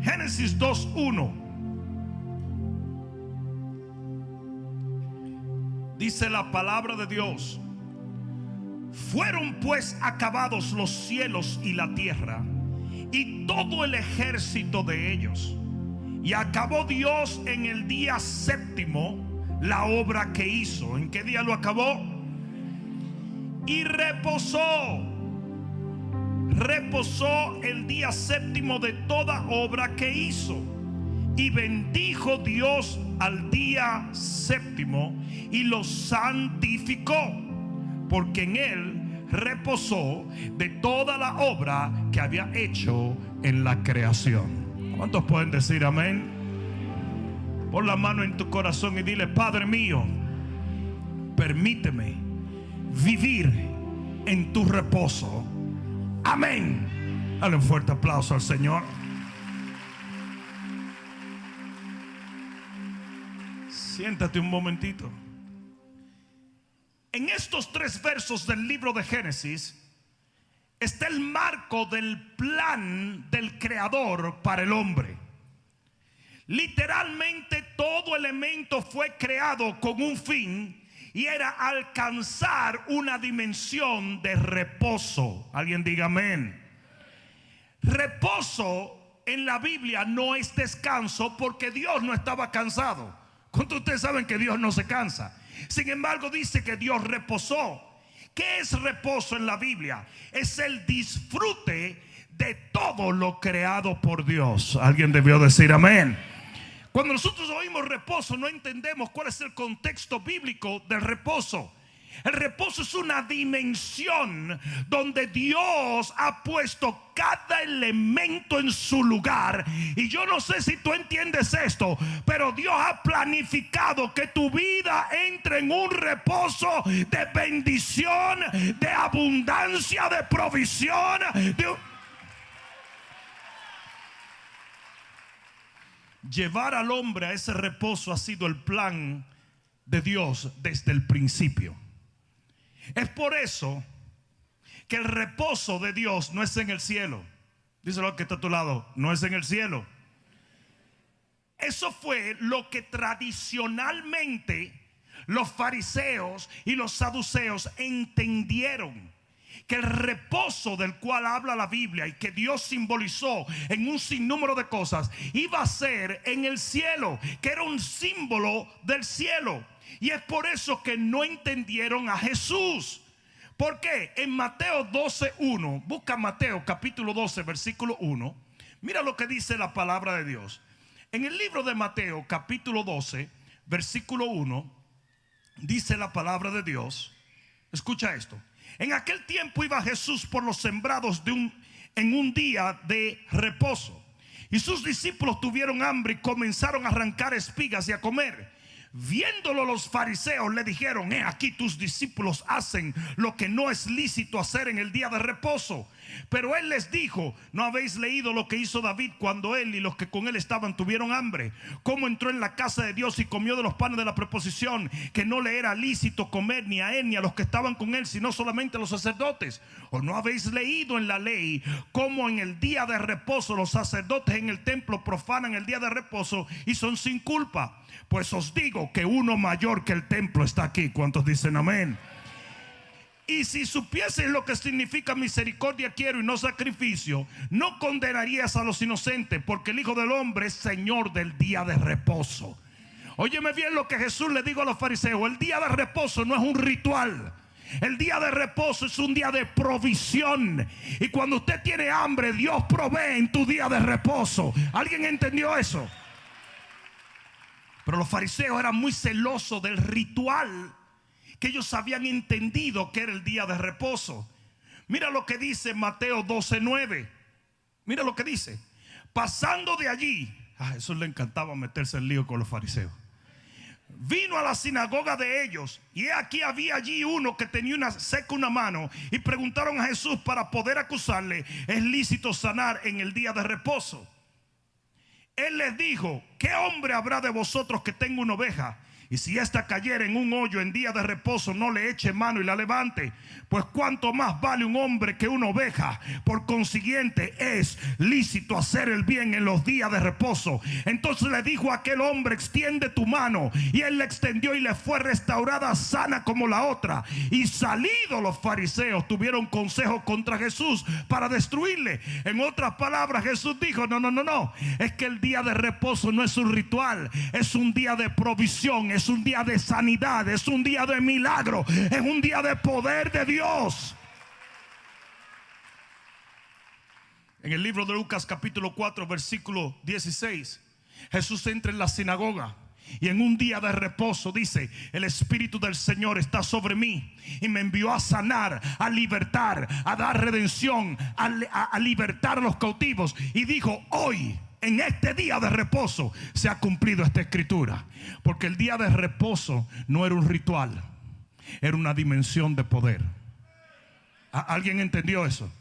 Génesis 2:1. Dice la palabra de Dios: fueron pues acabados los cielos y la tierra y todo el ejército de ellos, y acabó Dios en el día séptimo la obra que hizo. ¿En qué día lo acabó? Y reposó el día séptimo de toda obra que hizo. Y bendijo Dios al día séptimo y lo santificó, porque en él reposó de toda la obra que había hecho en la creación. ¿Cuántos pueden decir amén? Pon la mano en tu corazón y dile: Padre mío, permíteme vivir en tu reposo. Amén. Dale un fuerte aplauso al Señor. Siéntate un momentito. En estos 3 versos del libro de Génesis está el marco del plan del Creador para el hombre. Literalmente todo elemento fue creado con un fin, y era alcanzar una dimensión de reposo. Alguien diga amén. Reposo en la Biblia no es descanso, porque Dios no estaba cansado. ¿Cuántos de ustedes saben que Dios no se cansa? Sin embargo, dice que Dios reposó. ¿Qué es reposo en la Biblia? Es el disfrute de todo lo creado por Dios. Alguien debió decir amén. Cuando nosotros oímos reposo, no entendemos cuál es el contexto bíblico del reposo. El reposo es una dimensión donde Dios ha puesto cada elemento en su lugar. Y yo no sé si tú entiendes esto, pero Dios ha planificado que tu vida entre en un reposo de bendición, de abundancia, de provisión, Llevar al hombre a ese reposo ha sido el plan de Dios desde el principio. Es por eso que el reposo de Dios no es en el cielo. Díselo al que está a tu lado: no es en el cielo. Eso fue lo que tradicionalmente los fariseos y los saduceos entendieron, que el reposo del cual habla la Biblia y que Dios simbolizó en un sinnúmero de cosas iba a ser en el cielo, que era un símbolo del cielo. Y es por eso que no entendieron a Jesús. ¿Por qué? En Mateo 12:1, busca Mateo capítulo 12 versículo 1. Mira lo que dice la palabra de Dios. En el libro de Mateo capítulo 12 versículo 1 dice la palabra de Dios. Escucha esto: en aquel tiempo iba Jesús por los sembrados en un día de reposo, y sus discípulos tuvieron hambre y comenzaron a arrancar espigas y a comer. Viéndolo los fariseos le dijeron: aquí tus discípulos hacen lo que no es lícito hacer en el día de reposo. Pero él les dijo: ¿no habéis leído lo que hizo David cuando él y los que con él estaban tuvieron hambre? Cómo entró en la casa de Dios y comió de los panes de la proposición, que no le era lícito comer ni a él ni a los que estaban con él, sino solamente a los sacerdotes. ¿O no habéis leído en la ley cómo en el día de reposo los sacerdotes en el templo profanan el día de reposo y son sin culpa? Pues os digo que uno mayor que el templo está aquí. ¿Cuántos dicen amén? Y si supieses lo que significa misericordia quiero y no sacrificio, no condenarías a los inocentes, porque el Hijo del Hombre es Señor del día de reposo. Óyeme bien lo que Jesús le dijo a los fariseos: el día de reposo no es un ritual. El día de reposo es un día de provisión. Y cuando usted tiene hambre, Dios provee en tu día de reposo. ¿Alguien entendió eso? Pero los fariseos eran muy celosos del ritual que ellos habían entendido que era el día de reposo. Mira lo que dice Mateo 12:9. Mira lo que dice: pasando de allí, a Jesús le encantaba meterse en lío con los fariseos. Vino a la sinagoga de ellos, y he aquí había allí uno que tenía una seca una mano, y preguntaron a Jesús para poder acusarle: ¿es lícito sanar en el día de reposo? Él les dijo: ¿qué hombre habrá de vosotros que tenga una oveja Y si ésta cayera en un hoyo en día de reposo, no le eche mano y la levante. Pues cuánto más vale un hombre que una oveja. Por consiguiente es lícito hacer el bien en los días de reposo. Entonces le dijo a aquel hombre: extiende tu mano. Y él la extendió y le fue restaurada sana como la otra. Y salidos los fariseos tuvieron consejo contra Jesús para destruirle. En otras palabras, Jesús dijo: no, es que el día de reposo no es un ritual, es un día de provisión, es un día de sanidad, es un día de milagro, es un día de poder de Dios. En el libro de Lucas capítulo 4 versículo 16, Jesús entra en la sinagoga y en un día de reposo dice: el Espíritu del Señor está sobre mí y me envió a sanar, a libertar, a dar redención, a libertar a los cautivos. Y dijo: hoy, en este día de reposo, se ha cumplido esta escritura. Porque el día de reposo no era un ritual, era una dimensión de poder. ¿Alguien entendió eso?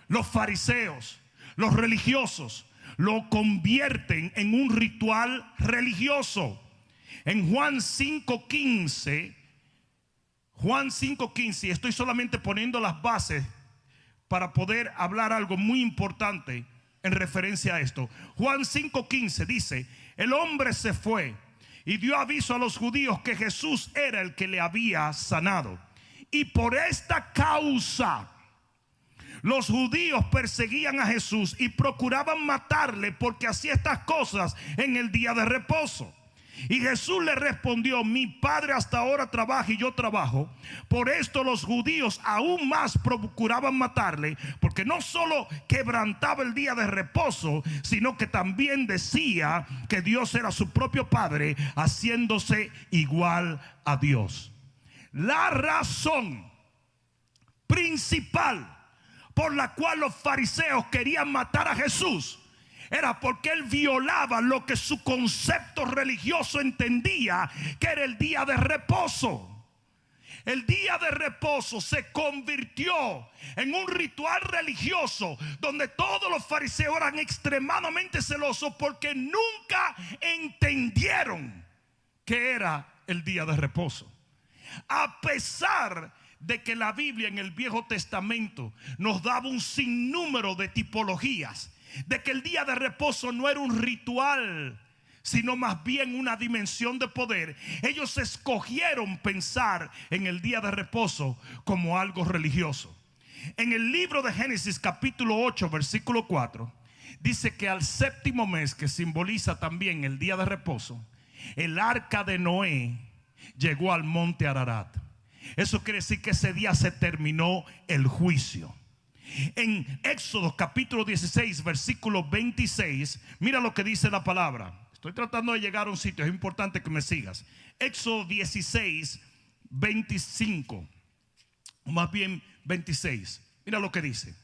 Los fariseos, los religiosos, lo convierten en un ritual religioso. En Juan 5:15, y estoy solamente poniendo las bases para poder hablar algo muy importante en referencia a esto. Juan 5:15 dice: el hombre se fue y dio aviso a los judíos que Jesús era el que le había sanado. Y por esta causa los judíos perseguían a Jesús y procuraban matarle, porque hacía estas cosas en el día de reposo. Y Jesús le respondió: mi Padre hasta ahora trabaja y yo trabajo. Por esto los judíos aún más procuraban matarle, porque no solo quebrantaba el día de reposo, sino que también decía que Dios era su propio Padre, haciéndose igual a Dios. La razón principal por la cual los fariseos querían matar a Jesús era porque él violaba lo que su concepto religioso entendía que era el día de reposo. El día de reposo se convirtió en un ritual religioso donde todos los fariseos eran extremadamente celosos porque nunca entendieron que era el día de reposo. A pesar de que la Biblia en el Viejo Testamento nos daba un sinnúmero de tipologías, de que el día de reposo no era un ritual, sino más bien una dimensión de poder, ellos escogieron pensar en el día de reposo como algo religioso. En el libro de Génesis capítulo 8 versículo 4 dice que al séptimo mes, que simboliza también el día de reposo, el arca de Noé llegó al monte Ararat. Eso quiere decir que ese día se terminó el juicio. En Éxodo capítulo 16 versículo 26, mira lo que dice la palabra. Estoy tratando de llegar a un sitio, es importante que me sigas. Éxodo 16, 25, o más bien 26. Mira lo que dice.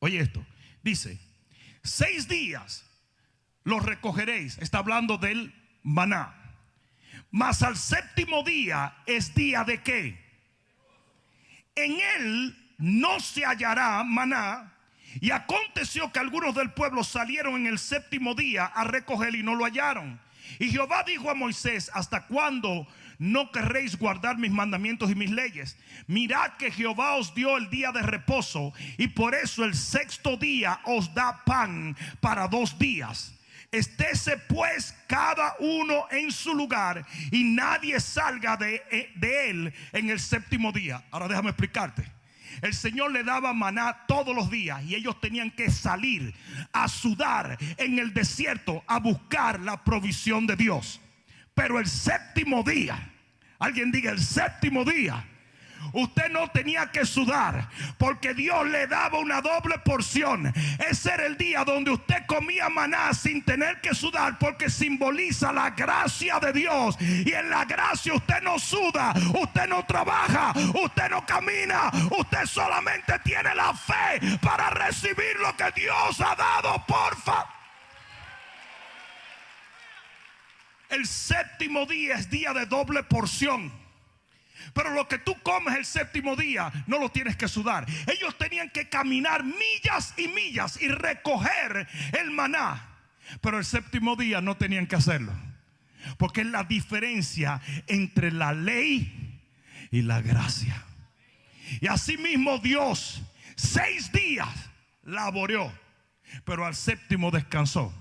Oye esto, dice: 6 días los recogeréis. Está hablando del maná. Mas al séptimo día es día de ¿qué? En él no se hallará maná. Y aconteció que algunos del pueblo salieron en el séptimo día a recoger y no lo hallaron. Y Jehová dijo a Moisés: ¿hasta cuándo no querréis guardar mis mandamientos y mis leyes? Mirad que Jehová os dio el día de reposo, y por eso el sexto día os da pan para 2 días. Estése pues cada uno en su lugar, y nadie salga de él en el séptimo día. Ahora déjame explicarte. El Señor le daba maná todos los días y ellos tenían que salir a sudar en el desierto a buscar la provisión de Dios. Pero el séptimo día, alguien diga el séptimo día, usted no tenía que sudar, porque Dios le daba una doble porción. Ese era el día donde usted comía maná sin tener que sudar, porque simboliza la gracia de Dios. Y en la gracia usted no suda, usted no trabaja, usted no camina, usted solamente tiene la fe para recibir lo que Dios ha dado. Porfa. El séptimo día es día de doble porción. Pero lo que tú comes el séptimo día no lo tienes que sudar. Ellos tenían que caminar millas y millas y recoger el maná. pero el séptimo día no tenían que hacerlo, porque es la diferencia entre la ley y la gracia. Y asimismo Dios 6 días laboreó, pero al séptimo descansó.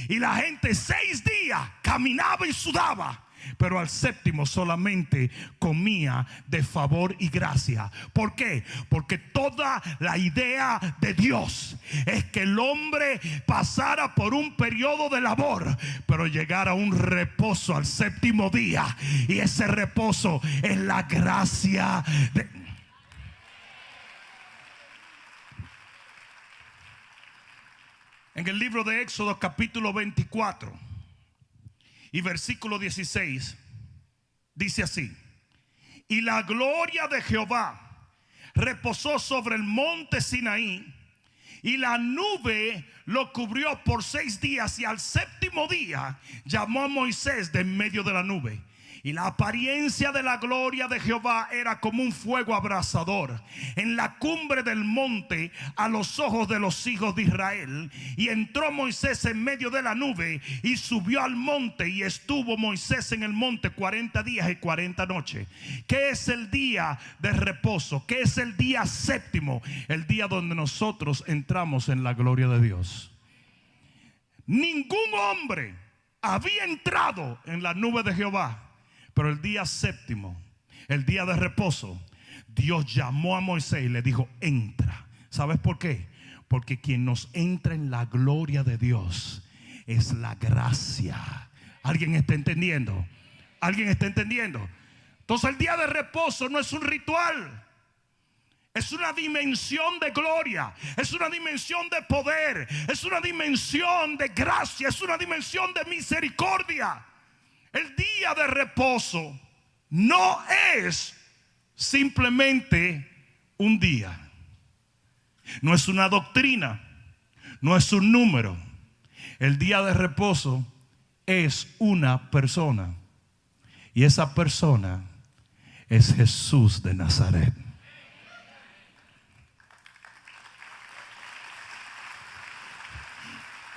Y la gente 6 días caminaba y sudaba, pero al séptimo solamente comía de favor y gracia. ¿Por qué? Porque toda la idea de Dios es que el hombre pasara por un periodo de labor, pero llegara a un reposo al séptimo día. Y ese reposo es la gracia de... En el libro de Éxodo capítulo 24 y versículo 16 dice así: y la gloria de Jehová reposó sobre el monte Sinaí, y la nube lo cubrió por 6 días, y al séptimo día llamó a Moisés de en medio de la nube. Y la apariencia de la gloria de Jehová era como un fuego abrasador en la cumbre del monte a los ojos de los hijos de Israel. Y entró Moisés en medio de la nube y subió al monte, y estuvo Moisés en el monte 40 días y 40 noches. ¿Qué es el día de reposo? ¿Qué es el día séptimo? El día donde nosotros entramos en la gloria de Dios. Ningún hombre había entrado en la nube de Jehová, pero el día séptimo, el día de reposo, Dios llamó a Moisés y le dijo: entra. ¿Sabes por qué? Porque quien nos entra en la gloria de Dios es la gracia. ¿Alguien está entendiendo? ¿Alguien está entendiendo? Entonces el día de reposo no es un ritual, es una dimensión de gloria, es una dimensión de poder, es una dimensión de gracia, es una dimensión de misericordia. El día de reposo no es simplemente un día, no es una doctrina, no es un número. El día de reposo es una persona, y esa persona es Jesús de Nazaret.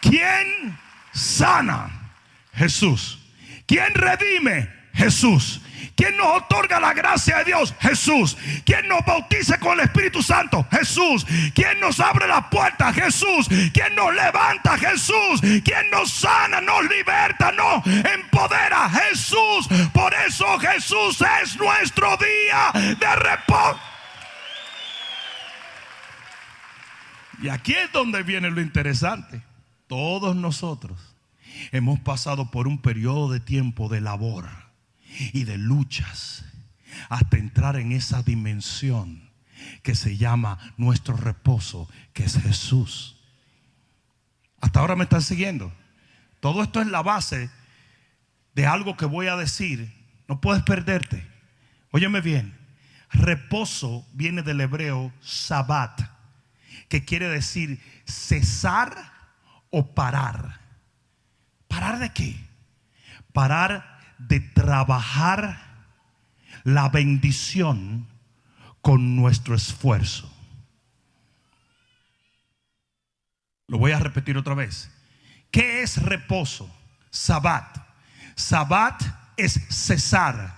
¿Quién sana? Jesús. ¿Quién redime? Jesús. ¿Quién nos otorga la gracia de Dios? Jesús. ¿Quién nos bautiza con el Espíritu Santo? Jesús. ¿Quién nos abre las puertas? Jesús. ¿Quién nos levanta? Jesús. ¿Quién nos sana, nos liberta, nos empodera? Jesús. Por eso Jesús es nuestro día de reposo. Y aquí es donde viene lo interesante. Todos nosotros hemos pasado por un periodo de tiempo de labor y de luchas hasta entrar en esa dimensión que se llama nuestro reposo, que es Jesús. Hasta ahora me están siguiendo. Todo esto es la base de algo que voy a decir. No puedes perderte. Óyeme bien. Reposo viene del hebreo sabat, que quiere decir cesar o parar. ¿Parar de qué? Parar de trabajar la bendición con nuestro esfuerzo. Lo voy a repetir otra vez. ¿Qué es reposo? Sabat. Sabat es cesar.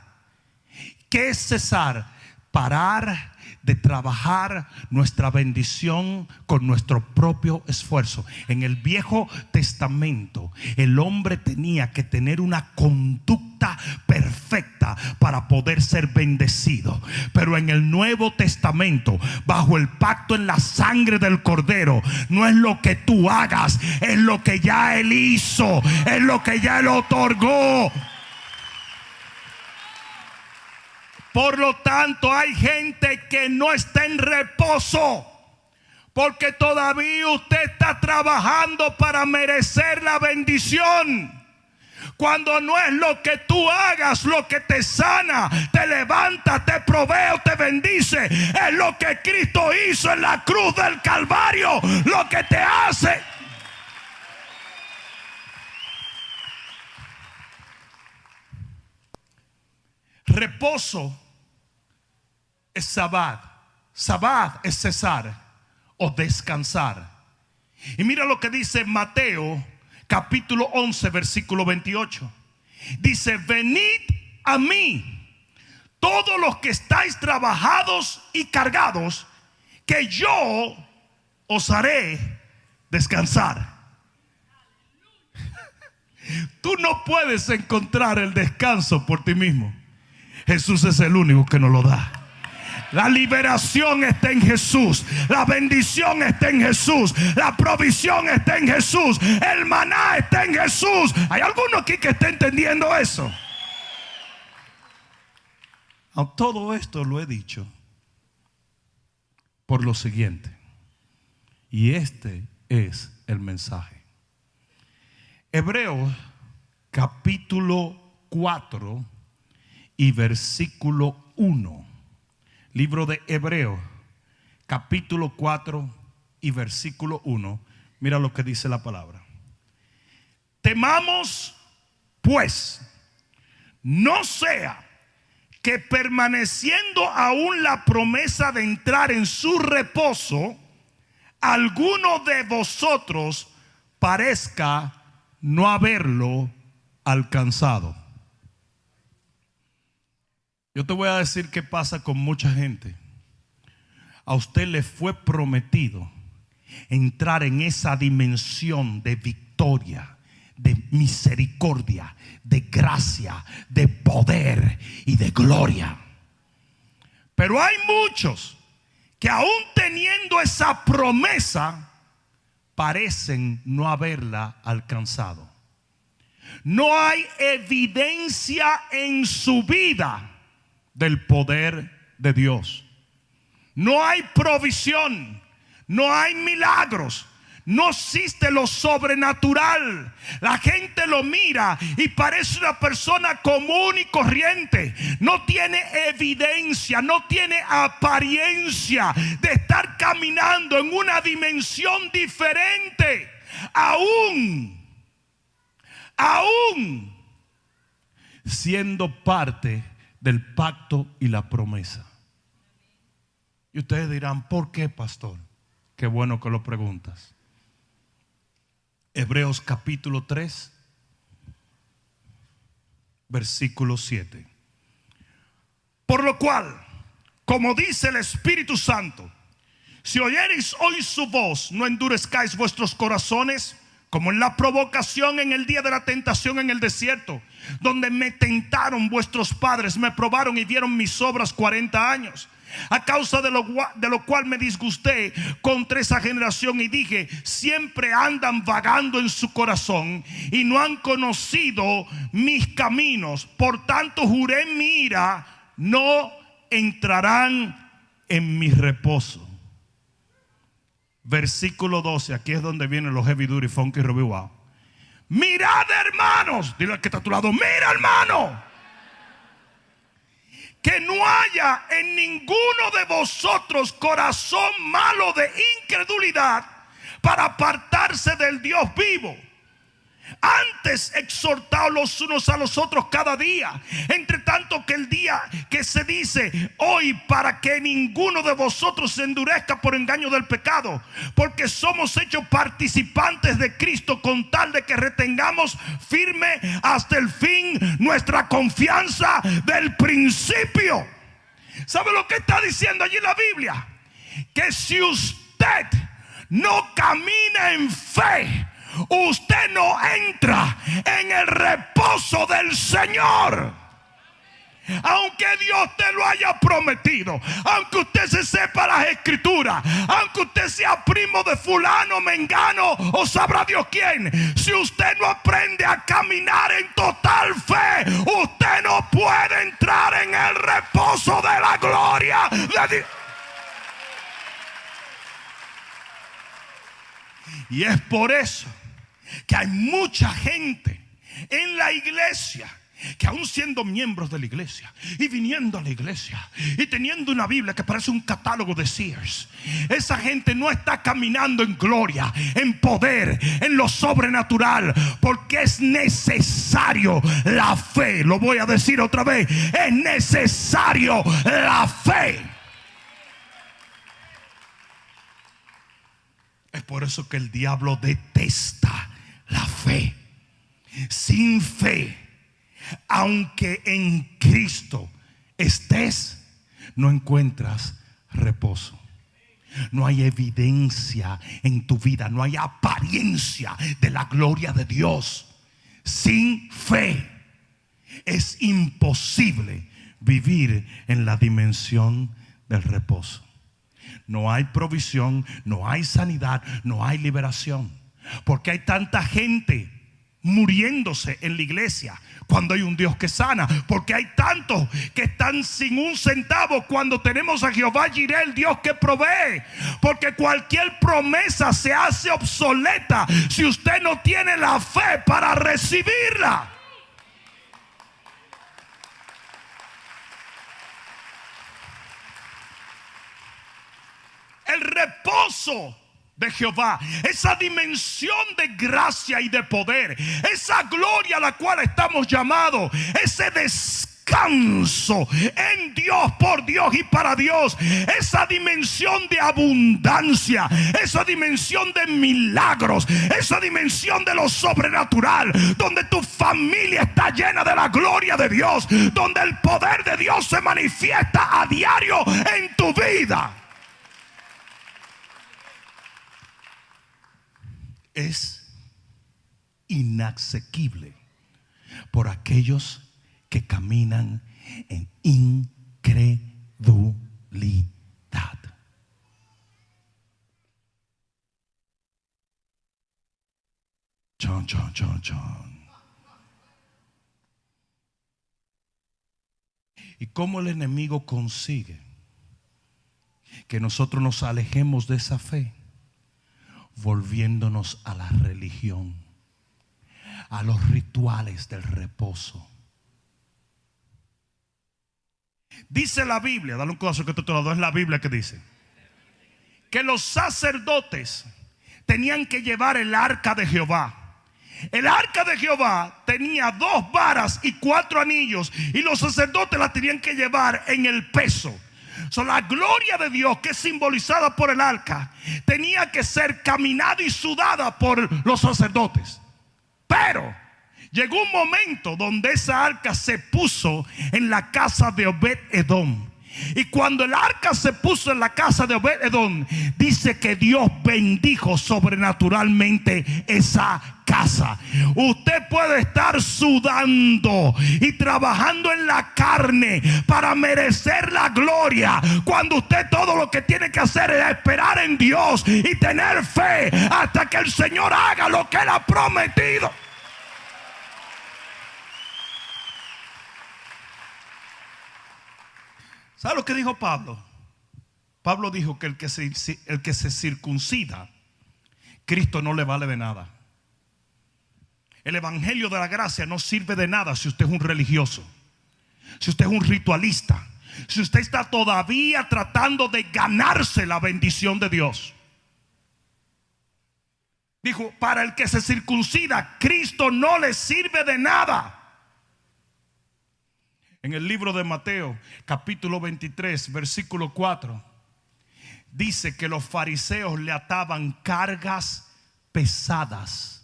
¿Qué es cesar? Parar de trabajar nuestra bendición con nuestro propio esfuerzo. En el Viejo Testamento el hombre tenía que tener una conducta perfecta para poder ser bendecido, pero en el Nuevo Testamento, bajo el pacto en la sangre del Cordero, no es lo que tú hagas, es lo que ya Él hizo, es lo que ya Él otorgó. Por lo tanto, hay gente que no está en reposo porque todavía usted está trabajando para merecer la bendición, cuando no es lo que tú hagas lo que te sana, te levanta, te provee o te bendice. Es lo que Cristo hizo en la cruz del Calvario lo que te hace. Reposo es sabat. Sabat es cesar o descansar. Y mira lo que dice Mateo capítulo 11, versículo 28. Dice: venid a mí, todos los que estáis trabajados y cargados, que yo os haré descansar. Tú no puedes encontrar el descanso por ti mismo. Jesús es el único que nos lo da. La liberación está en Jesús. La bendición está en Jesús. La provisión está en Jesús. El maná está en Jesús. ¿Hay alguno aquí que esté entendiendo eso? Todo esto lo he dicho por lo siguiente. Y este es el mensaje. Hebreos capítulo 4 y versículo 1. Libro de Hebreos capítulo 4 y versículo 1. Mira lo que dice la palabra. Temamos pues, no sea que permaneciendo aún la promesa de entrar en su reposo, alguno de vosotros parezca no haberlo alcanzado. Yo te voy a decir qué pasa con mucha gente. A usted le fue prometido entrar en esa dimensión de victoria, de misericordia, de gracia, de poder y de gloria. Pero hay muchos que aún teniendo esa promesa parecen no haberla alcanzado. No hay evidencia en su vida del poder de Dios. No hay provisión, no hay milagros, no existe lo sobrenatural. La gente lo mira y parece una persona común y corriente. No tiene evidencia, no tiene apariencia de estar caminando en una dimensión diferente. Aún siendo parte del pacto y la promesa. Y ustedes dirán: ¿por qué, pastor? Qué bueno que lo preguntas. Hebreos capítulo 3 versículo 7. Por lo cual, como dice el Espíritu Santo, si oyereis hoy su voz, no endurezcáis vuestros corazones, como en la provocación en el día de la tentación en el desierto, donde me tentaron vuestros padres, me probaron y vieron mis obras 40 años. A causa de lo cual me disgusté contra esa generación y dije: siempre andan vagando en su corazón y no han conocido mis caminos. Por tanto juré en mi ira: no entrarán en mi reposo. Versículo 12. Aquí es donde vienen los heavy duty, funky, Robbie Wow. Mirad, hermanos, dile al que está a tu lado: mira, hermano, que no haya en ninguno de vosotros corazón malo de incredulidad para apartarse del Dios vivo. Antes exhortaos los unos a los otros cada día, entre tanto que el día que se dice hoy, para que ninguno de vosotros se endurezca por engaño del pecado, porque somos hechos participantes de Cristo, con tal de que retengamos firme hasta el fin nuestra confianza del principio. ¿Sabe lo que está diciendo allí la Biblia? Que si usted no camina en fe, usted no entra en el reposo del Señor. Aunque Dios te lo haya prometido, aunque usted se sepa las escrituras, aunque usted sea primo de fulano, mengano o sabrá Dios quién, si usted no aprende a caminar en total fe, usted no puede entrar en el reposo de la gloria de Dios. Y es por eso que hay mucha gente en la iglesia que, aún siendo miembros de la iglesia y viniendo a la iglesia y teniendo una Biblia que parece un catálogo de Sears, esa gente no está caminando en gloria, en poder, en lo sobrenatural, porque es necesario la fe. Lo voy a decir otra vez: es necesario la fe. Es por eso que el diablo detesta la fe. Sin fe, aunque en Cristo estés, no encuentras reposo. No hay evidencia en tu vida, no hay apariencia de la gloria de Dios. Sin fe es imposible vivir en la dimensión del reposo. No hay provisión, no hay sanidad, no hay liberación. Porque hay tanta gente muriéndose en la iglesia cuando hay un Dios que sana? Porque hay tantos que están sin un centavo cuando tenemos a Jehová Jireh, el Dios que provee. Porque cualquier promesa se hace obsoleta si usted no tiene la fe para recibirla. El reposo de Jehová, esa dimensión de gracia y de poder, esa gloria a la cual estamos llamados, ese descanso en Dios, por Dios y para Dios, esa dimensión de abundancia, esa dimensión de milagros, esa dimensión de lo sobrenatural, donde tu familia está llena de la gloria de Dios, donde el poder de Dios se manifiesta a diario en tu vida. Es inasequible por aquellos que caminan en incredulidad. Chon, chon, chon, chon. ¿Y cómo el enemigo consigue que nosotros nos alejemos de esa fe? Volviéndonos a la religión, a los rituales del reposo. Dice la Biblia, dale un codazo que te lo doy, es la Biblia que dice que los sacerdotes tenían que llevar el arca de Jehová. El arca de Jehová tenía 2 varas y 4 anillos, y los sacerdotes la tenían que llevar en el peso. La gloria de Dios, que es simbolizada por el arca, tenía que ser caminada y sudada por los sacerdotes. Pero llegó un momento donde esa arca se puso en la casa de Obed-Edom. Y cuando el arca se puso en la casa de Obed-Edom, dice que Dios bendijo sobrenaturalmente esa casa. Usted puede estar sudando y trabajando en la carne para merecer la gloria, cuando usted todo lo que tiene que hacer es esperar en Dios y tener fe hasta que el Señor haga lo que Él ha prometido. ¿Sabe lo que dijo Pablo? Pablo dijo que el que se circuncida, Cristo no le vale de nada. El evangelio de la gracia no sirve de nada si usted es un religioso, si usted es un ritualista, si usted está todavía tratando de ganarse la bendición de Dios. Dijo, para el que se circuncida, Cristo no le sirve de nada. En el libro de Mateo, capítulo 23, versículo 4, dice que los fariseos le ataban cargas pesadas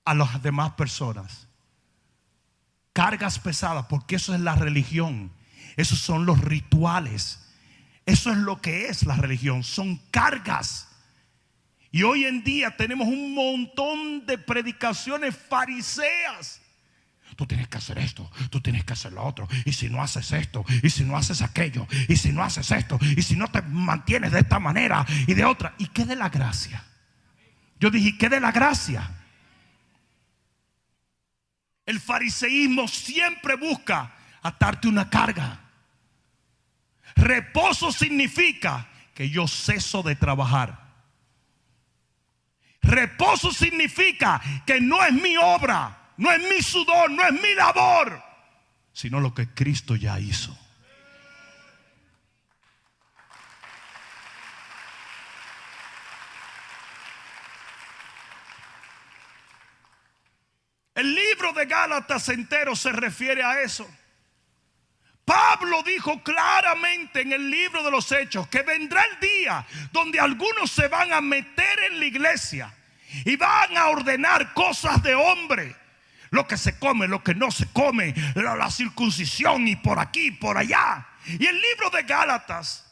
a las demás personas. Cargas pesadas, porque eso es la religión. Esos son los rituales. Eso es lo que es la religión. Son cargas. Y hoy en día tenemos un montón de predicaciones fariseas. Tú tienes que hacer esto, tú tienes que hacer lo otro. Y si no haces esto, y si no haces aquello, y si no haces esto, y si no te mantienes de esta manera y de otra. ¿Y qué de la gracia? Yo dije, ¿qué de la gracia? El fariseísmo siempre busca atarte una carga. Reposo significa que yo ceso de trabajar. Reposo significa que no es mi obra, no es mi sudor, no es mi labor, sino lo que Cristo ya hizo. El libro de Gálatas entero se refiere a eso. Pablo dijo claramente en el libro de los Hechos que vendrá el día donde algunos se van a meter en la iglesia y van a ordenar cosas de hombre. Lo que se come, lo que no se come, la circuncisión y por aquí, por allá. Y el libro de Gálatas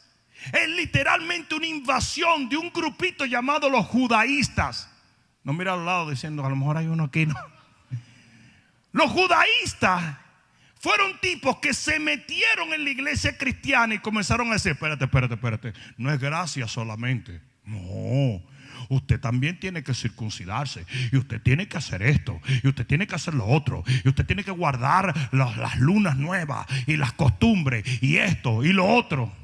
es literalmente una invasión de un grupito llamado los judaístas. No mira al lado diciendo, a lo mejor hay uno aquí, no. Los judaístas fueron tipos que se metieron en la iglesia cristiana y comenzaron a decir, espérate, no es gracia solamente. No, usted también tiene que circuncidarse, y usted tiene que hacer esto, y usted tiene que hacer lo otro, y usted tiene que guardar las lunas nuevas y las costumbres, y esto y lo otro.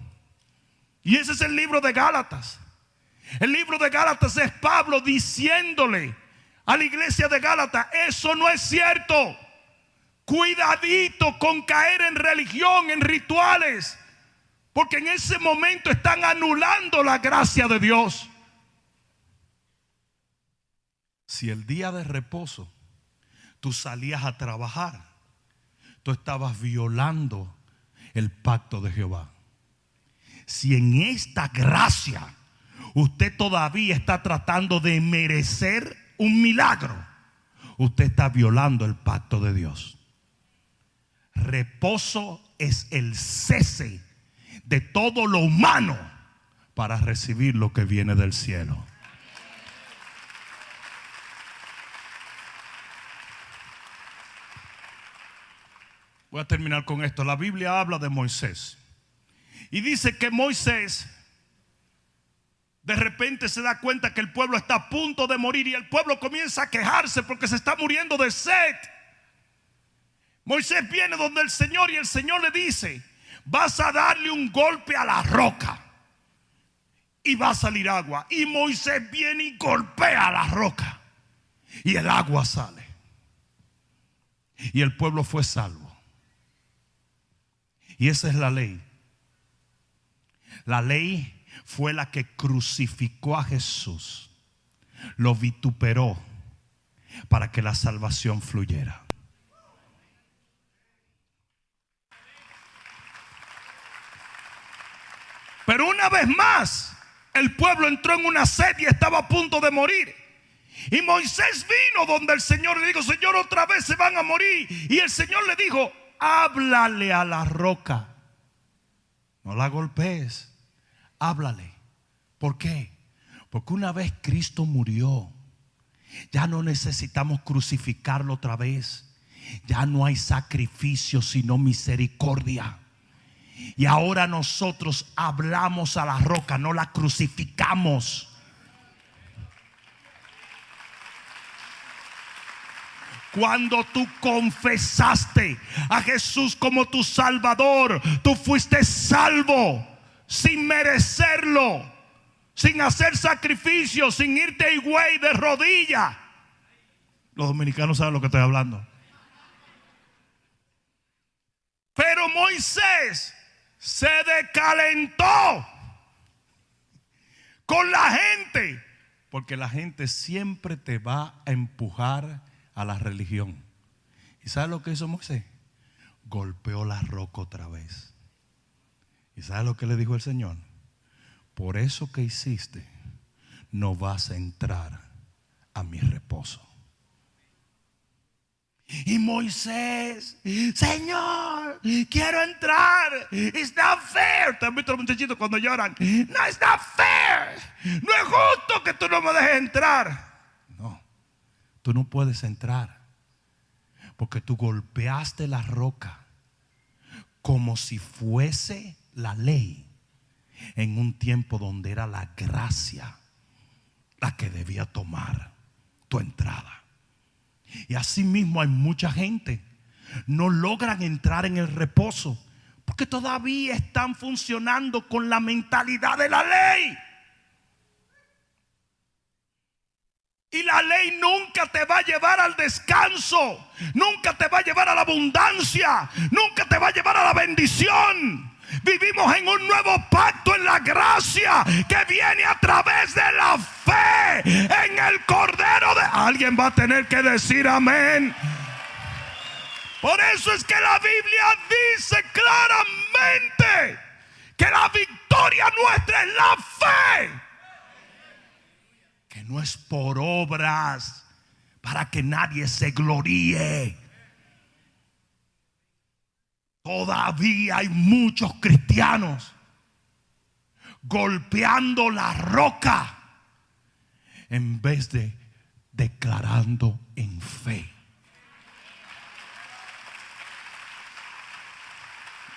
Y ese es el libro de Gálatas. El libro de Gálatas es Pablo diciéndole a la iglesia de Gálatas, eso no es cierto. Cuidadito con caer en religión, en rituales, porque en ese momento están anulando la gracia de Dios. Si el día de reposo tú salías a trabajar, tú estabas violando el pacto de Jehová. Si en esta gracia usted todavía está tratando de merecer un milagro, usted está violando el pacto de Dios. Reposo es el cese de todo lo humano para recibir lo que viene del cielo. Voy a terminar con esto. La Biblia habla de Moisés y dice que Moisés de repente se da cuenta que el pueblo está a punto de morir y el pueblo comienza a quejarse porque se está muriendo de sed. Moisés viene donde el Señor y el Señor le dice, vas a darle un golpe a la roca y va a salir agua. Y Moisés viene y golpea a la roca y el agua sale. Y el pueblo fue salvo. Y esa es la ley. La ley fue la que crucificó a Jesús, lo vituperó para que la salvación fluyera. Pero una vez más, el pueblo entró en una sed y estaba a punto de morir. Y Moisés vino donde el Señor le dijo, Señor, otra vez se van a morir. Y el Señor le dijo, háblale a la roca. No la golpees, háblale. ¿Por qué? Porque una vez Cristo murió, ya no necesitamos crucificarlo otra vez. Ya no hay sacrificio sino misericordia. Y ahora nosotros hablamos a la roca, no la crucificamos. Cuando tú confesaste a Jesús como tu Salvador, tú fuiste salvo sin merecerlo, sin hacer sacrificio, sin irte a higüey de rodilla. Los dominicanos saben lo que estoy hablando. Pero Moisés se decalentó con la gente, porque la gente siempre te va a empujar a la religión. ¿Y sabes lo que hizo Moisés? Golpeó la roca otra vez. ¿Y sabes lo que le dijo el Señor? Por eso que hiciste, no vas a entrar a mi reposo. Y Moisés, Señor, quiero entrar. It's not fair. ¿Te han visto los muchachitos cuando lloran? No, it's not fair. No es justo que tú no me dejes entrar. No, tú no puedes entrar porque tú golpeaste la roca como si fuese la ley en un tiempo donde era la gracia la que debía tomar tu entrada. Y así mismo hay mucha gente no logran entrar en el reposo porque todavía están funcionando con la mentalidad de la ley. Y la ley nunca te va a llevar al descanso, nunca te va a llevar a la abundancia, nunca te va a llevar a la bendición. Vivimos en un nuevo pacto en la gracia que viene a través de la fe en el Cordero de... Alguien va a tener que decir amén. Por eso es que la Biblia dice claramente que la victoria nuestra es la fe. Que que no es por obras, para que nadie se gloríe. Todavía hay muchos cristianos golpeando la roca en vez de declarando en fe.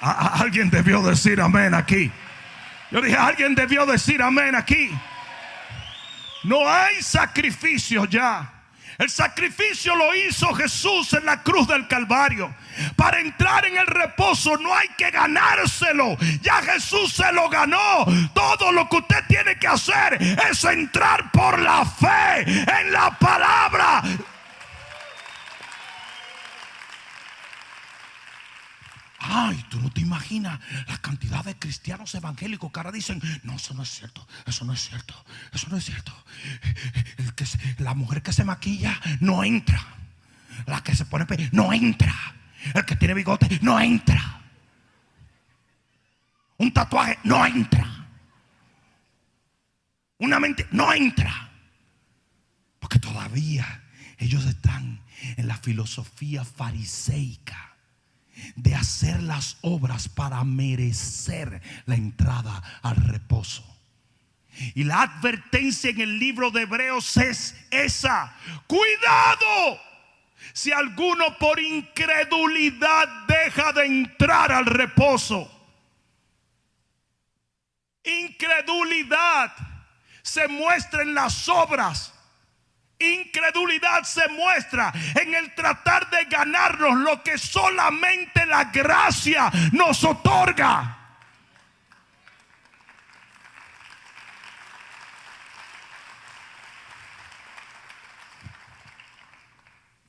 Alguien debió decir amén aquí. Yo dije, alguien debió decir amén aquí. No hay sacrificio ya. El sacrificio lo hizo Jesús en la cruz del Calvario. Para entrar en el reposo no hay que ganárselo. Ya Jesús se lo ganó. Todo lo que usted tiene que hacer es entrar por la fe en la palabra. Ay, tú no te imaginas la cantidad de cristianos evangélicos que ahora dicen: no, eso no es cierto, eso no es cierto, eso no es cierto. La mujer que se maquilla no entra. La que se pone no entra. El que tiene bigote no entra. Un tatuaje no entra. Una mente no entra. Porque todavía ellos están en la filosofía fariseica de hacer las obras para merecer la entrada al reposo. Y la advertencia en el libro de Hebreos es esa: cuidado si alguno por incredulidad deja de entrar al reposo. Incredulidad se muestra en las obras. Incredulidad se muestra en el tratar de ganarnos lo que solamente la gracia nos otorga.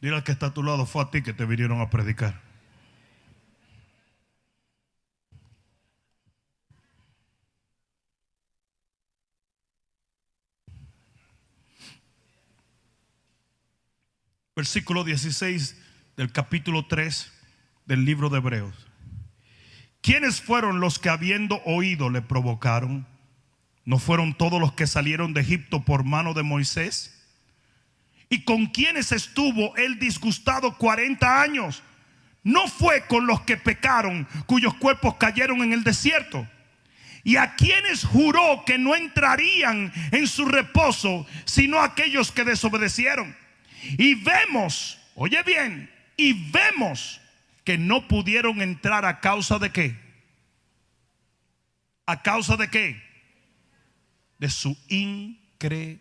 Dile al que está a tu lado: fue a ti que te vinieron a predicar. Versículo 16 del capítulo 3 del libro de Hebreos. ¿Quiénes fueron los que habiendo oído le provocaron? ¿No fueron todos los que salieron de Egipto por mano de Moisés? ¿Y con quiénes estuvo él disgustado 40 años? ¿No fue con los que pecaron, cuyos cuerpos cayeron en el desierto? ¿Y a quienes juró que no entrarían en su reposo, sino aquellos que desobedecieron? Y vemos, oye bien, y vemos que no pudieron entrar a causa de ¿qué? ¿A causa de qué? De su incredulidad.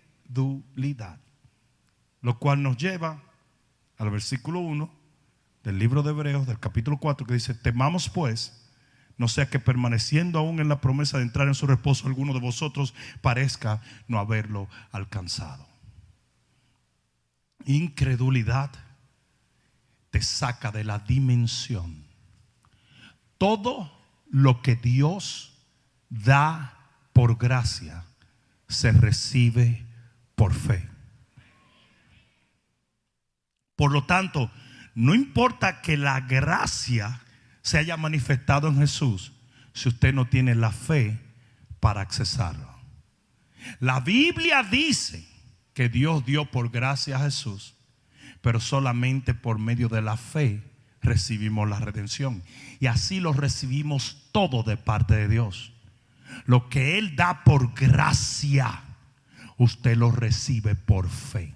Lo cual nos lleva al versículo 1 del libro de Hebreos, del capítulo 4, que dice: temamos pues, no sea que permaneciendo aún en la promesa de entrar en su reposo, alguno de vosotros parezca no haberlo alcanzado. Incredulidad te saca de la dimensión. Todo lo que Dios da por gracia se recibe por fe. Por lo tanto, no importa que la gracia se haya manifestado en Jesús, si usted no tiene la fe para accesarlo. La Biblia dice que Dios dio por gracia a Jesús, pero solamente por medio de la fe recibimos la redención. Y así lo recibimos todo de parte de Dios. Lo que Él da por gracia, usted lo recibe por fe.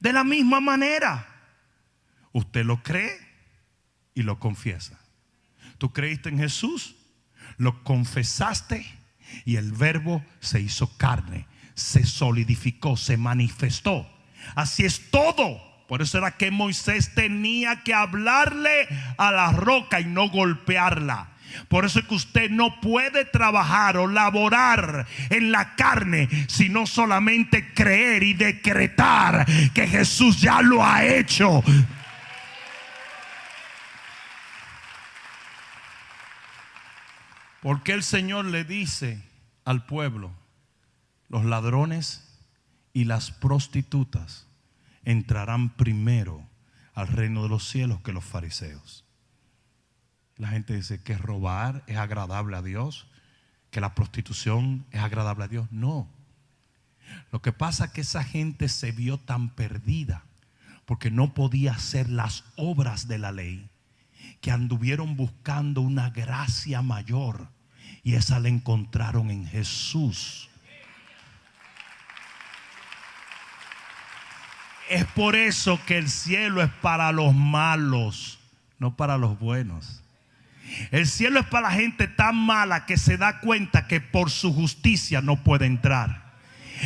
De la misma manera, usted lo cree y lo confiesa. Tú creíste en Jesús, lo confesaste y el verbo se hizo carne, se solidificó, se manifestó. Así es todo. Por eso era que Moisés tenía que hablarle a la roca y no golpearla. Por eso es que usted no puede trabajar o laborar en la carne, sino solamente creer y decretar que Jesús ya lo ha hecho. Porque el Señor le dice al pueblo: los ladrones y las prostitutas entrarán primero al reino de los cielos que los fariseos. La gente dice que robar es agradable a Dios, que la prostitución es agradable a Dios. No. Lo que pasa es que esa gente se vio tan perdida porque no podía hacer las obras de la ley, que anduvieron buscando una gracia mayor, y esa la encontraron en Jesús. Es por eso que el cielo es para los malos, no para los buenos. El cielo es para la gente tan mala que se da cuenta que por su justicia no puede entrar.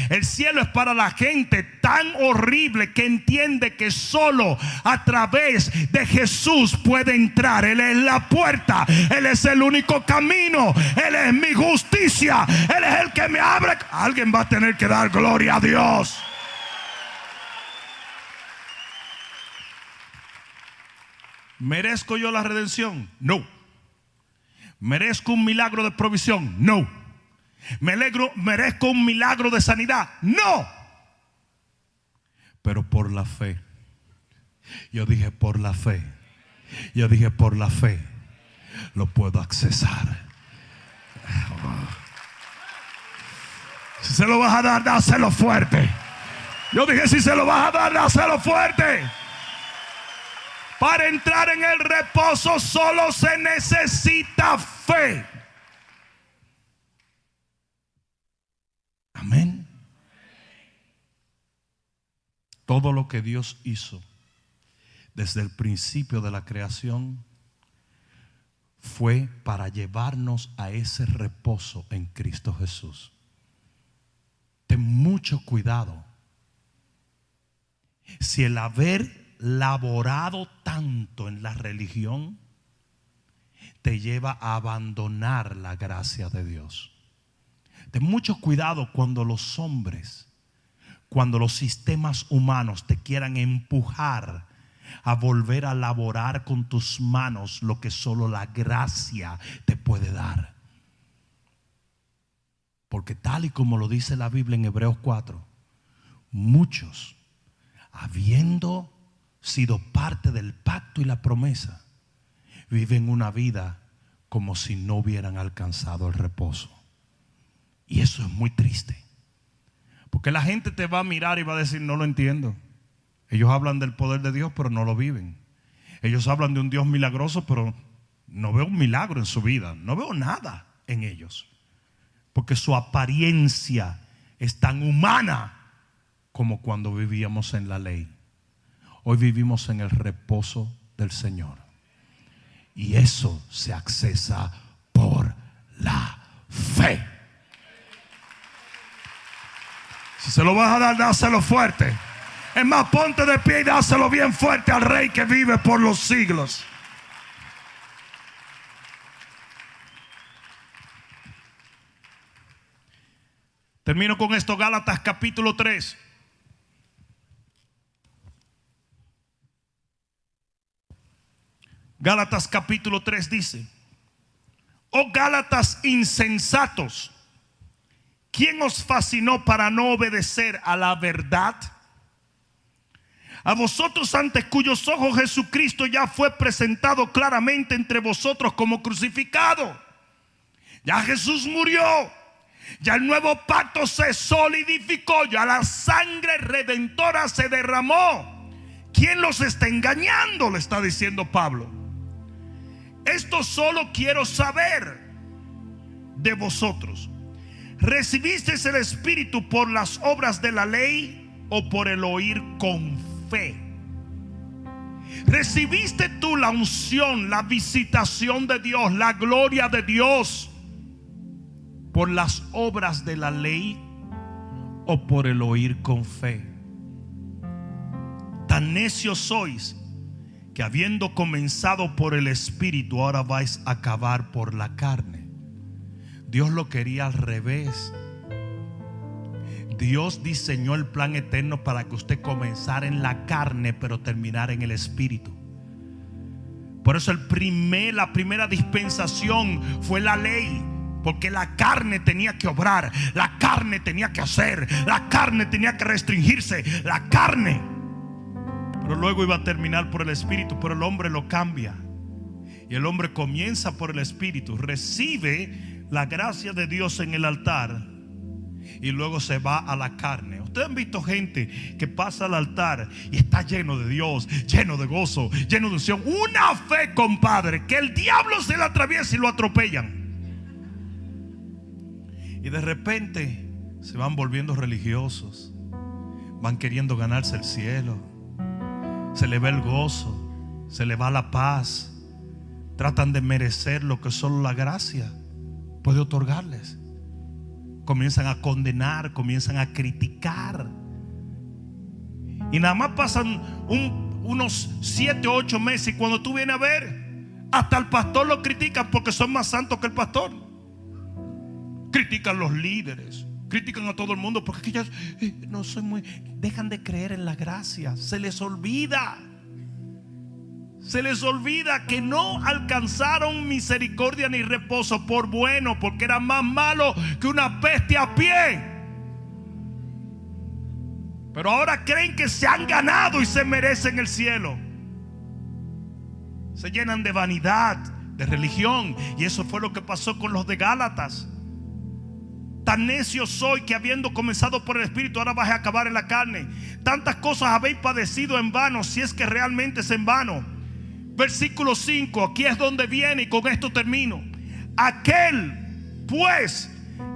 El cielo es para la gente tan horrible que entiende que solo a través de Jesús puede entrar. Él es la puerta, Él es el único camino, Él es mi justicia, Él es el que me abre. Alguien va a tener que dar gloria a Dios. ¿Merezco yo la redención? No. ¿Merezco un milagro de provisión? No. ¿Merezco un milagro de sanidad? No. Pero por la fe. Yo dije por la fe. Yo dije por la fe lo puedo accesar. Si se lo vas a dar, dáselo fuerte. Yo dije, si se lo vas a dar, dáselo fuerte. Para entrar en el reposo solo se necesita fe. Amén. Todo lo que Dios hizo desde el principio de la creación fue para llevarnos a ese reposo en Cristo Jesús. Ten mucho cuidado. Si el haber laborado tanto en la religión te lleva a abandonar la gracia de Dios. Ten mucho cuidado cuando los hombres, cuando los sistemas humanos te quieran empujar a volver a laborar con tus manos lo que solo la gracia te puede dar. Porque tal y como lo dice la Biblia en Hebreos 4, muchos, habiendo sido parte del pacto y la promesa, viven una vida como si no hubieran alcanzado el reposo. Y eso es muy triste, porque la gente te va a mirar y va a decir: no lo entiendo. Ellos hablan del poder de Dios, pero no lo viven. Ellos hablan de un Dios milagroso, pero no veo un milagro en su vida. No veo nada en ellos, porque su apariencia es tan humana como cuando vivíamos en la ley. Hoy vivimos en el reposo del Señor, y eso se accesa por la fe. Si se lo vas a dar, dáselo fuerte. Es más, ponte de pie y dáselo bien fuerte al Rey que vive por los siglos. Termino con esto. Gálatas capítulo 3. Gálatas capítulo 3 dice: oh Gálatas insensatos, ¿quién os fascinó para no obedecer a la verdad? A vosotros, ante cuyos ojos Jesucristo ya fue presentado claramente entre vosotros como crucificado. Ya Jesús murió, ya el nuevo pacto se solidificó, ya la sangre redentora se derramó. ¿Quién los está engañando?, le está diciendo Pablo. Esto solo quiero saber de vosotros: ¿recibisteis el Espíritu por las obras de la ley o por el oír con fe? ¿Recibiste tú la unción, la visitación de Dios, la gloria de Dios por las obras de la ley o por el oír con fe? Tan necios sois que, habiendo comenzado por el Espíritu, ahora vais a acabar por la carne. Dios lo quería al revés. Dios diseñó el plan eterno para que usted comenzara en la carne, pero terminara en el Espíritu. Por eso la primera dispensación fue la ley, porque la carne tenía que obrar, la carne tenía que hacer, la carne tenía que restringirse, la carne. Pero luego iba a terminar por el Espíritu. Pero el hombre lo cambia, y el hombre comienza por el Espíritu, recibe la gracia de Dios en el altar, y luego se va a la carne. Ustedes han visto gente que pasa al altar y está lleno de Dios, lleno de gozo, lleno de unción, una fe, compadre, que el diablo se le atraviesa y lo atropellan. Y de repente se van volviendo religiosos, van queriendo ganarse el cielo, se le va el gozo, se le va la paz, tratan de merecer lo que solo la gracia puede otorgarles. Comienzan a condenar, comienzan a criticar, y nada más pasan unos 7 o 8 meses, y cuando tú vienes a ver, hasta el pastor lo critican porque son más santos que el pastor. Critican los líderes, critican a todo el mundo porque ellos no soy muy, dejan de creer en la gracia. Se les olvida que no alcanzaron misericordia ni reposo por bueno, porque eran más malos que una peste a pie. Pero ahora creen que se han ganado y se merecen el cielo. Se llenan de vanidad, de religión. Y eso fue lo que pasó con los de Gálatas. Tan necio soy que habiendo comenzado por el Espíritu, ahora vas a acabar en la carne. Tantas cosas habéis padecido en vano, si es que realmente es en vano. Versículo 5, aquí es donde viene, y con esto termino. Aquel pues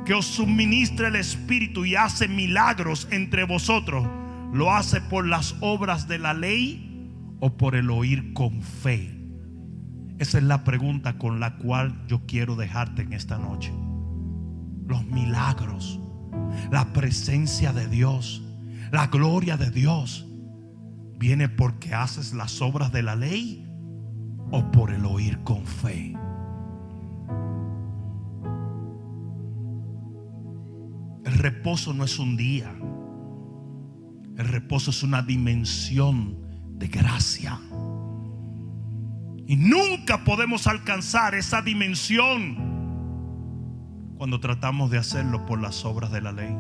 que os suministra el Espíritu y hace milagros entre vosotros, ¿lo hace por las obras de la ley o por el oír con fe? Esa es la pregunta con la cual yo quiero dejarte en esta noche. Los milagros, la presencia de Dios, la gloria de Dios, ¿viene porque haces las obras de la ley o por el oír con fe? El reposo no es un día. El reposo es una dimensión de gracia. Y nunca podemos alcanzar esa dimensión cuando tratamos de hacerlo por las obras de la ley.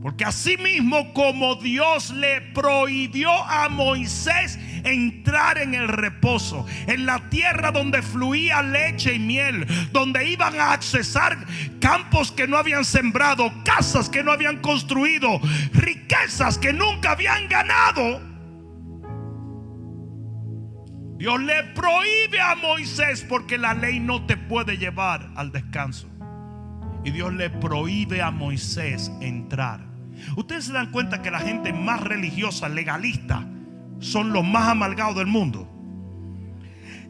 Porque así mismo como Dios le prohibió a Moisés entrar en el reposo, en la tierra donde fluía leche y miel, donde iban a accesar campos que no habían sembrado, casas que no habían construido, riquezas que nunca habían ganado, Dios le prohíbe a Moisés, porque la ley no te puede llevar al descanso. Y Dios le prohíbe a Moisés entrar. Ustedes se dan cuenta que la gente más religiosa, legalista, son los más amargados del mundo.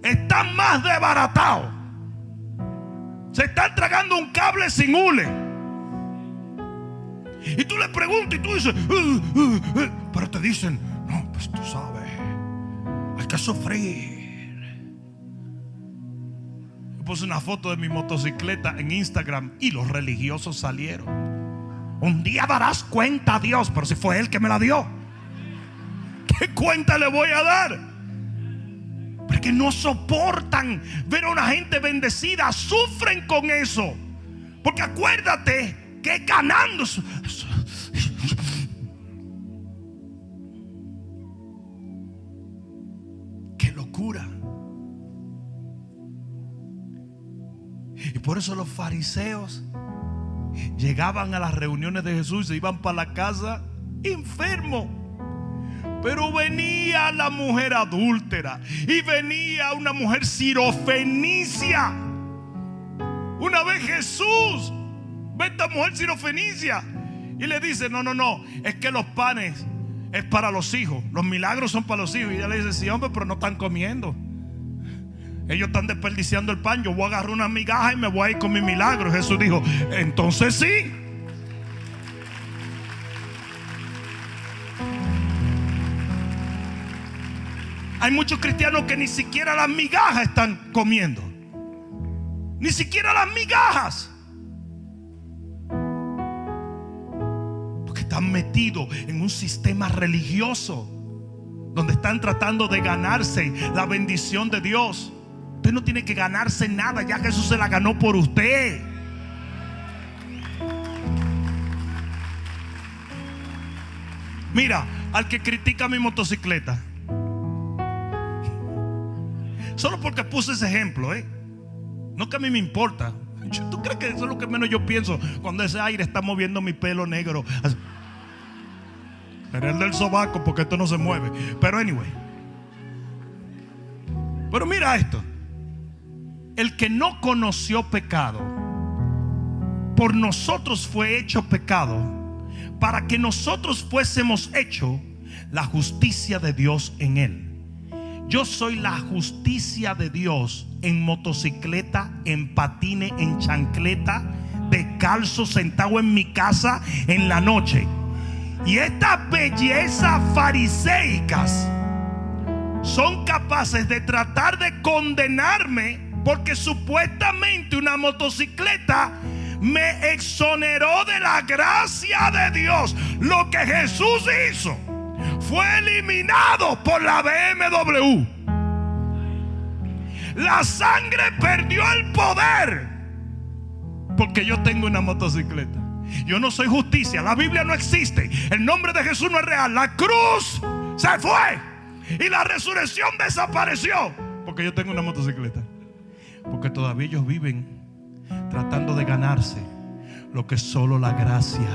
Están más desbaratados. Se están tragando un cable sin hule. Y tú le preguntas y tú dices, pero te dicen, no, pues tú sabes, hay que sufrir. Yo puse una foto de mi motocicleta en Instagram y los religiosos salieron. Un día darás cuenta a Dios. Pero si fue Él que me la dio, ¿qué cuenta le voy a dar? Porque no soportan ver a una gente bendecida. Sufren con eso. Porque acuérdate que ganando, qué locura. Y por eso los fariseos llegaban a las reuniones de Jesús y se iban para la casa enfermos. Pero venía la mujer adúltera y venía una mujer sirofenicia. Una vez Jesús ve a esta mujer sirofenicia y le dice, no, es que los panes es para los hijos, los milagros son para los hijos. Y ella le dice, sí, hombre, pero no están comiendo. Ellos están desperdiciando el pan. Yo voy a agarrar una migaja y me voy a ir con mi milagro. Y Jesús dijo, entonces sí. Hay muchos cristianos que ni siquiera las migajas están comiendo. Ni siquiera las migajas. Porque están metidos en un sistema religioso donde están tratando de ganarse la bendición de Dios. Usted no tiene que ganarse nada, ya Jesús se la ganó por usted. Mira, al que critica mi motocicleta, solo porque puse ese ejemplo, no que a mí me importa. ¿Tú crees que eso es lo que menos yo pienso cuando ese aire está moviendo mi pelo negro? Pero el del sobaco, porque esto no se mueve. Pero anyway. Pero mira esto. El que no conoció pecado, por nosotros fue hecho pecado, para que nosotros fuésemos hecho la justicia de Dios en él. Yo soy la justicia de Dios en motocicleta, en patines, en chancleta, descalzo, sentado en mi casa en la noche. Y estas bellezas fariseicas son capaces de tratar de condenarme porque supuestamente una motocicleta me exoneró de la gracia de Dios. Lo que Jesús hizo fue eliminado por la BMW. La sangre perdió el poder porque yo tengo una motocicleta. Yo no soy justicia. La Biblia no existe. El nombre de Jesús no es real. La cruz se fue y la resurrección desapareció porque yo tengo una motocicleta. Porque todavía ellos viven tratando de ganarse lo que solo la gracia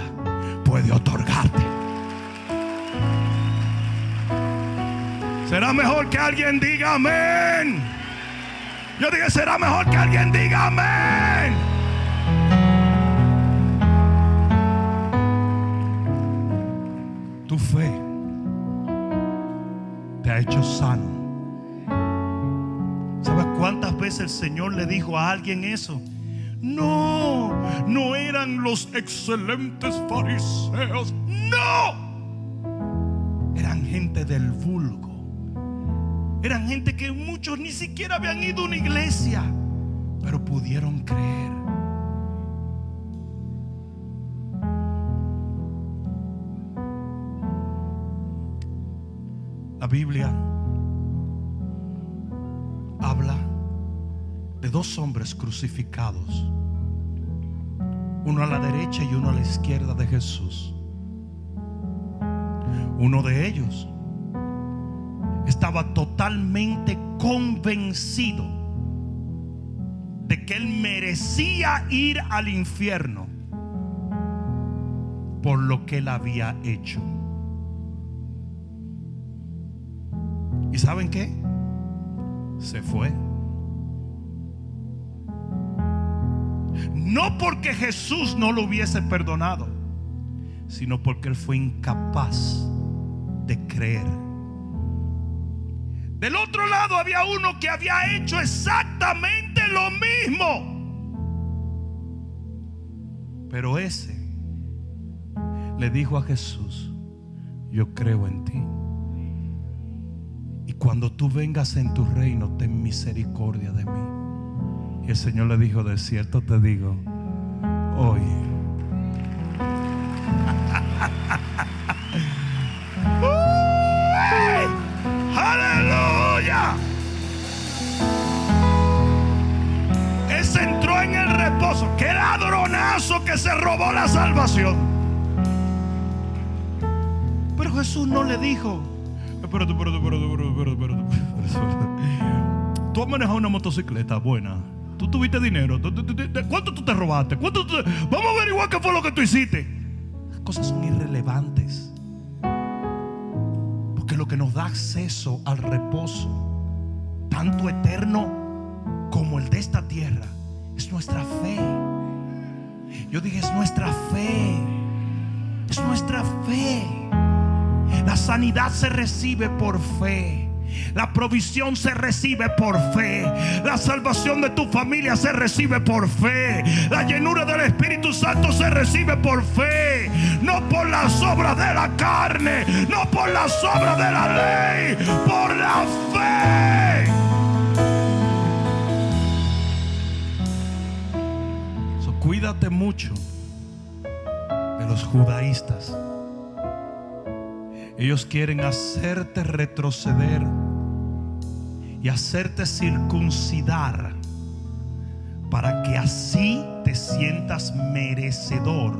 puede otorgarte. Será mejor que alguien diga amén. Yo dije, será mejor que alguien diga amén. Tu fe te ha hecho sano. ¿Sabes cuántas veces el Señor le dijo a alguien eso? No, no eran los excelentes fariseos. No, eran gente del vulgo. Eran gente que muchos ni siquiera habían ido a una iglesia, pero pudieron creer. La Biblia habla de dos hombres crucificados, uno a la derecha y uno a la izquierda de Jesús. Uno de ellos estaba totalmente convencido de que él merecía ir al infierno por lo que él había hecho. ¿Y saben qué? Se fue. No porque Jesús no lo hubiese perdonado, sino porque él fue incapaz de creer. Del otro lado había uno que había hecho exactamente lo mismo, pero ese le dijo a Jesús: yo creo en ti, y cuando tú vengas en tu reino, ten misericordia de mí. Y el Señor le dijo: de cierto te digo, hoy ¡aleluya! Ese entró en el reposo. ¡Qué ladronazo que se robó la salvación! Pero Jesús no le dijo: espérate. Tú has manejado una motocicleta buena. Tú tuviste dinero. ¿Cuánto tú te robaste? Vamos a averiguar qué fue lo que tú hiciste. Las cosas son irrelevantes, porque lo que nos da acceso al reposo, tanto eterno como el de esta tierra, es nuestra fe. Yo dije, es nuestra fe. Es nuestra fe. La sanidad se recibe por fe. La provisión se recibe por fe. La salvación de tu familia se recibe por fe. La llenura del Espíritu Santo se recibe por fe. No por las obras de la carne, no por las obras de la ley, por la fe. Cuídate mucho de los judaístas. Ellos quieren hacerte retroceder y hacerte circuncidar para que así te sientas merecedor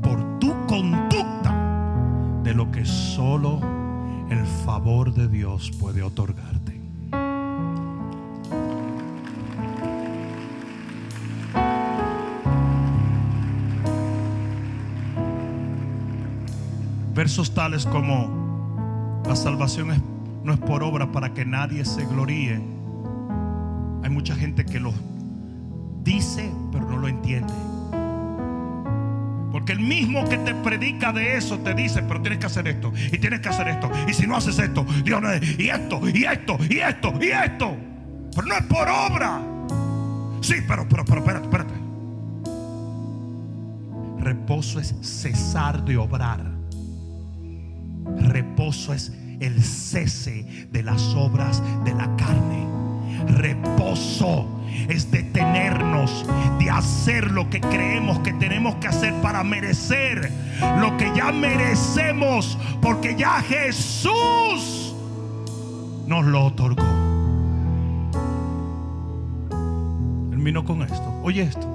por tu conducta de lo que solo el favor de Dios puede otorgarte. Versos tales como la salvación no es por obra para que nadie se gloríe. Hay mucha gente que lo dice pero no lo entiende, porque el mismo que te predica de eso te dice: pero tienes que hacer esto y tienes que hacer esto, y si no haces esto, Dios no es, y esto, y esto, y esto, y esto. Pero no es por obra. Sí, pero espérate. Reposo es cesar de obrar. Reposo es el cese de las obras de la carne. Reposo es detenernos de hacer lo que creemos que tenemos que hacer para merecer lo que ya merecemos, porque ya Jesús nos lo otorgó. Termino con esto. Oye esto.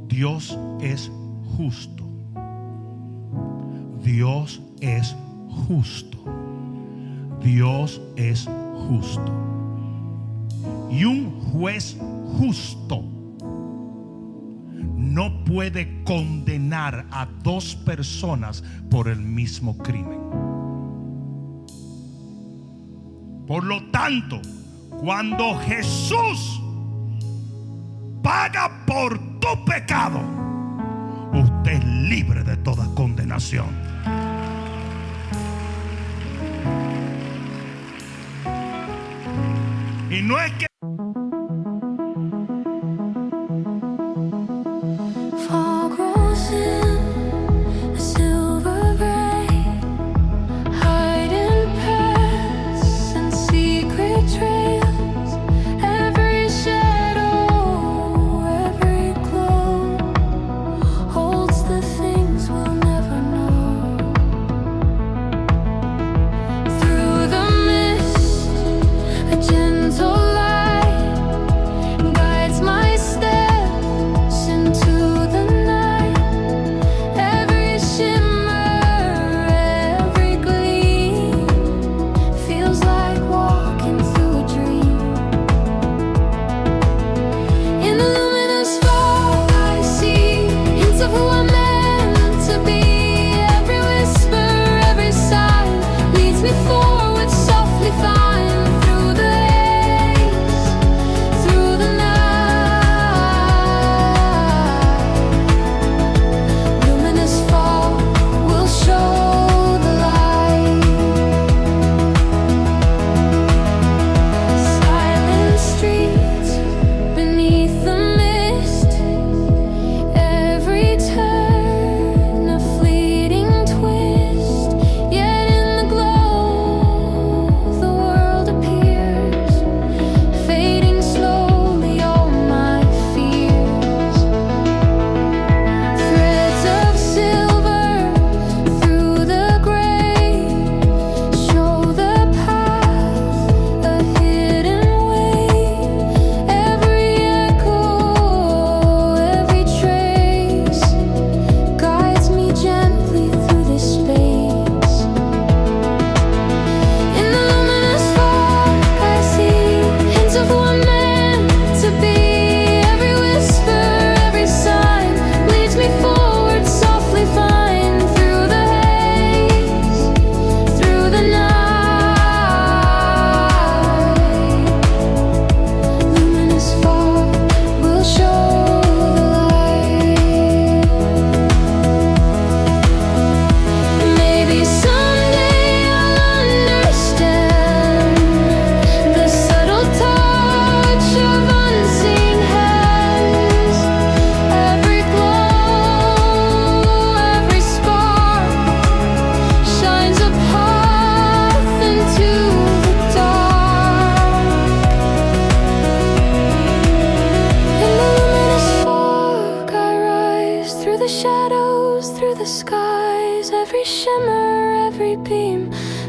Dios es justo. Dios es justo. Dios es justo. Y un juez justo no puede condenar a dos personas por el mismo crimen. Por lo tanto, cuando Jesús paga por tu pecado, usted es libre de toda condenación. Y no es que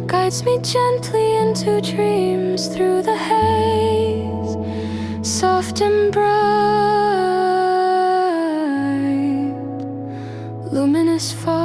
guides me gently into dreams through the haze, soft and bright, luminous fog.